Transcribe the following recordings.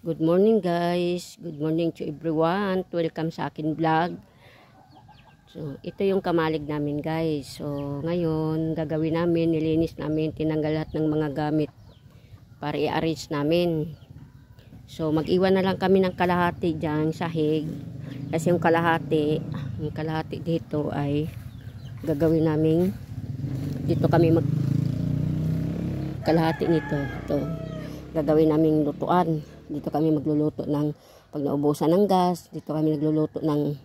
Good morning guys. Good morning to everyone. Welcome sa akin vlog. So, ito yung kamalig namin guys. So, ngayon gagawin namin, nilinis namin, tinanggal lahat ng mga gamit para i-arrange namin. So, mag-iwan na lang kami ng kalahati dyan sa hig. Kasi yung kalahati dito ay gagawin namin. Dito kami kalahati nito. Ito. Gagawin namin lutuan. Dito kami magluluto ng pag naubusan ng gas, dito kami nagluluto ng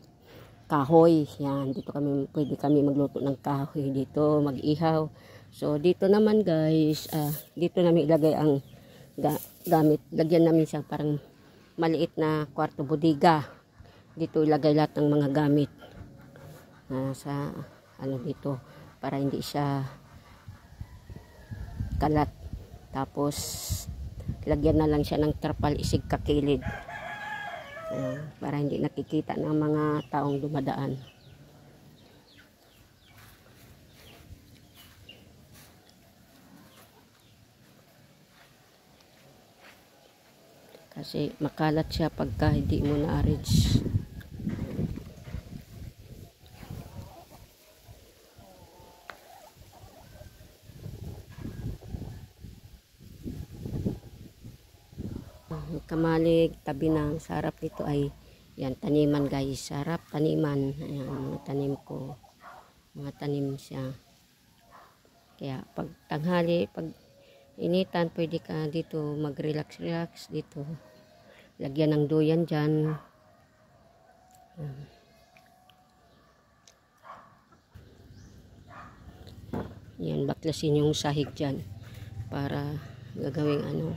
kahoy. Yan, pwede kami magluto ng kahoy dito, mag-ihaw. So dito naman guys, dito namin ilagay ang gamit. Lagyan namin siya parang maliit na kwarto bodega. Dito ilagay lahat ng mga gamit. Sa dito para hindi siya kalat. Tapos lagyan na lang siya ng trapal isig kakilid para hindi nakikita ng mga taong dumadaan. Kasi makalat siya pagka hindi mo na-arrange. Kamalig, tabi ng sarap nito ay yan, taniman guys, sarap taniman. Ayan, mga tanim ko, mga tanim siya. Kaya pag tanghali, pag initan, pwede ka dito mag relax dito, lagyan ng duyan dyan. Yan, baklasin yung sahig dyan para gagawing